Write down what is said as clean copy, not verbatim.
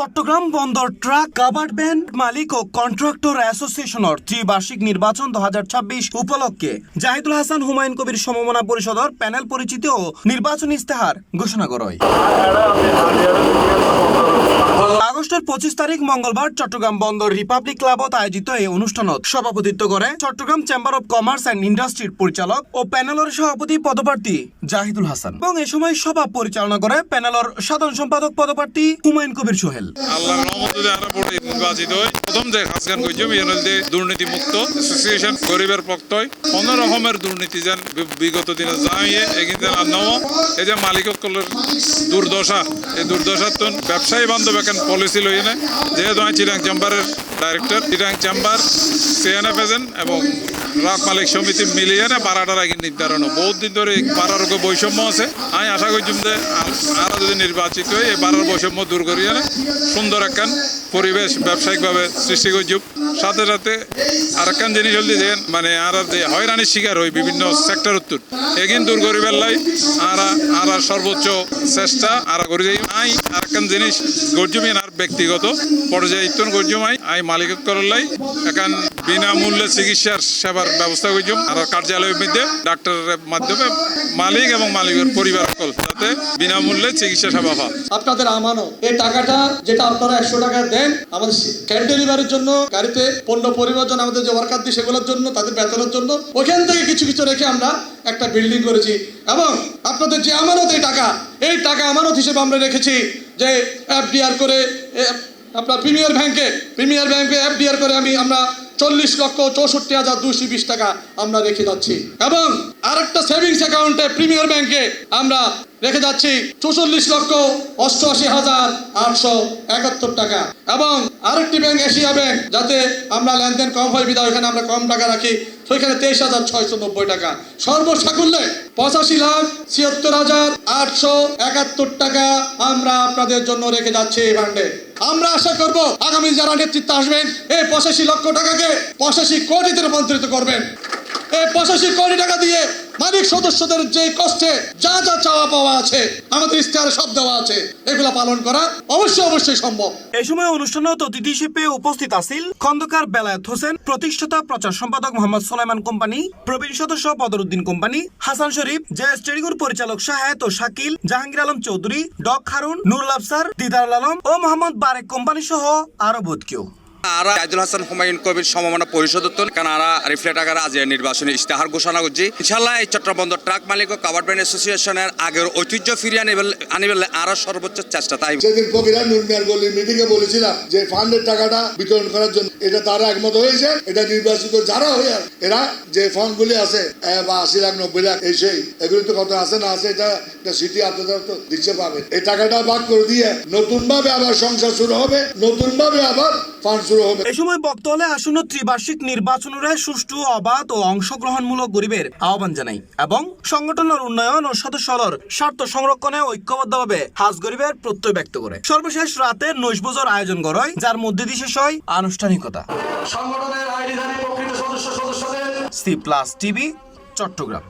চট্টগ্রাম বন্দর truck covered van মালিক ও contractor অ্যাসোসিয়েশনের ত্রিবার্ষিক নির্বাচন 2026 উপলক্ষে জাহিদুল হাসান হুমায়ুন কবির সমমনা পরিষদের প্যানেল পরিচিতি ও নির্বাচনী ইস্তেহার ঘোষণা করা হয়। আগস্টের 25 তারিখ মঙ্গলবার চট্টগ্রাম বন্দর রিপাবলিক ক্লাবত আয়োজিত এই অনুষ্ঠানত সভাপতিত্ব করে Chittagong chamber of commerce and ইন্ডাস্ট্রির পরিচালক ও প্যানেলের সভাপতি পদপ্রার্থী জাহিদুল হাসান এবং এ সময় সভা পরিচালনা করে প্যানেলের সাধারণ সম্পাদক পদপ্রার্থী হুমায়ুন কবির সোহেল। আল্লাহর রহমতে আরো বড় নির্বাচিত হয়। প্রথম যে খাসগান কইজম ইয়ানলদে দুর্নীতি মুক্ত অ্যাসোসিয়েশন গরিবের পক্ষই কোন রকমের দুর্নীতি যেন বিগত দিনে যাইয়ে এগিন যেন নও এই যে মালিককলের দুর্দশা এই দুর্দশার তো ব্যবসায়ী বান্ধব এখন পলিসি লইয়ে না যেহেতু আমি চিরাং চেম্বারের director Chirang chamber CNF agent এবং রাত মালিক সমিতি মিলিয়ে না বারাটার আগে নির্ধারণ বহুত দিন ধরে বারার বৈষম্য আছে। আমি আশা করছিলাম যে আর যদি নির্বাচিত হয়ে এই বারার বৈষম্য দূর করিয়ে না সুন্দর একখান পরিবেশ ব্যবসায়িকভাবে সৃষ্টি করছি। সাথে সাথে আর একখান জিনিস হল যে মানে আর যে হয়রানির শিকার হই বিভিন্ন সেক্টর উত্তর এগিন দূর করিবার লাই আর সর্বোচ্চ চেষ্টা আর করে যাই। আই আর একখান জিনিস গর্জমি আর ব্যক্তিগত পর্যায়ে ইতন গর্জমাই আই মালিক করার লাই এখান বিনামূল্যে চিকিৎসার সেবার ব্যবস্থা করছিলাম আর কার্যালয়ের মধ্যে ডাক্তারের মাধ্যমে মালিক এবং মালিকের পরিবার সকল যাতে বিনামূল্যে চিকিৎসা সেবা পায়। আপনাদের আমানো এই টাকাটা যেটা আপনারা 100 টাকা দেন আমাদের ক্যান ডেলিভারির জন্য, গাড়িতে পণ্য পরিবহন, আমাদের যে ওয়ার্কার দিয়ে সেগুলোর জন্য, তাদের বেতনের জন্য ওখান থেকে কিছু কিছু রেখে আমরা একটা বিল্ডিং করেছি এবং আপনাদের যে আমানত এই টাকা আমানত হিসেবে আমরা রেখেছি যে এফডিআর করে আপনার প্রিমিয়ার ব্যাংকে এফডিআর করে আমরা 40,64,220 টাকা আমরা রেখে যাচ্ছি এবং আরেকটা সেভিংস অ্যাকাউন্টে প্রিমিয়ার ব্যাংকে আমরা রেখে যাচ্ছি 44,88,871 টাকা এবং আরেকটি ব্যাংক এশিয়া ব্যাংক যাতে আমরা লেনদেন কম হয় বিধায় ওখানে আমরা কম টাকা রাখি সেখানে 23,690 টাকা। সর্বসাকুল্যে 85,76,871 টাকা আমরা আপনাদের জন্য রেখে যাচ্ছি এই ফান্ডে। আমরা আশা করব আগামী যারা নেতৃত্বে আসবেন এই 85 লক্ষ টাকাকে 85 কোটিতে রূপান্তরিত করবেন। এই 85 কোটি টাকা দিয়ে মালিক সদস্যদের যে কষ্টে যা যা চাওয়া পাওয়া আছে আমাদের ইস্তেহারে সব দেওয়া আছে এগুলা পালন করা অবশ্যই সম্ভব। এই সময় অনুষ্ঠানত অতিথি হিসেবে উপস্থিত আছেন খন্দকার বেলায়েত হোসেন, প্রতিষ্ঠাতা প্রচার সম্পাদক মোহাম্মদ সোলাইমান কোম্পানি, প্রবীণ সদস্য বদরুদ্দিন কোম্পানি, হাসান শরীফ, জেএস ট্রেডিংয়ের পরিচালক শাহেদ ও শাকিল, জাহাঙ্গীর আলম চৌধুরী, ডক হারুন, নুরুল আফসার, দিদার আলম ও মোহাম্মদ বারেক কোম্পানি সহ আরো বহুত কেউ। আরা জাহিদুল হাসান হুমায়ুন কবির সমমনা পরিষদের কারণ আরা রিফ্লেক্ট আকারে আজ নির্বাচনী ইস্তেহার ঘোষণা করছি। ইনশাল্লাহ এই চট্টগ্রাম বন্দর ট্রাক মালিক ও কাভার্ড ভ্যান অ্যাসোসিয়েশনের আগের ঐতিহ্য ফিরিয়ে আনিবেলে আরো সর্বোচ্চ চেষ্টা। তাই সেদিন ফকিরা নুরমিয়ার গলির মিটিং এ বলেছিলাম যে ফান্ডের টাকাটা বিতরণ করার জন্য এটা তারা একমত হয়েছে। এটা নির্বাচিত যারা হয়ে এরা যে ফান্ডগুলি আছে বা 80 লাখ 90 লাখ এই সেই এগুলি তো কত আছে না আছে এটা সিটি আপনারা তো দিচ্ছে পাবেন। এই টাকাটা ভাগ করে দিয়ে নতুন ভাবে আবার সংসার শুরু হবে, নতুন ভাবে আবার ফান্ড শুরু হবে। এই সময় বক্তব্যে আসন্ন ত্রিবার্ষিক নির্বাচনের সুষ্ঠু, অবাধ ও অংশগ্রহণমূলক গরিবের আহ্বান জানাই এবং সংগঠনের উন্নয়ন ও সদস্যদের স্বার্থ সংরক্ষণে ঐক্যবদ্ধভাবে হাজ গরিবের প্রত্যয় ব্যক্ত করে সর্বশেষ রাতে নৈশভোজের আয়োজন করা হয়, যার মধ্যে দিয়ে শেষ হয় আনুষ্ঠানিকতা। সংগঠনের আইডিধারী প্রকৃত সদস্যদের C+ টিভি, চট্টগ্রাম।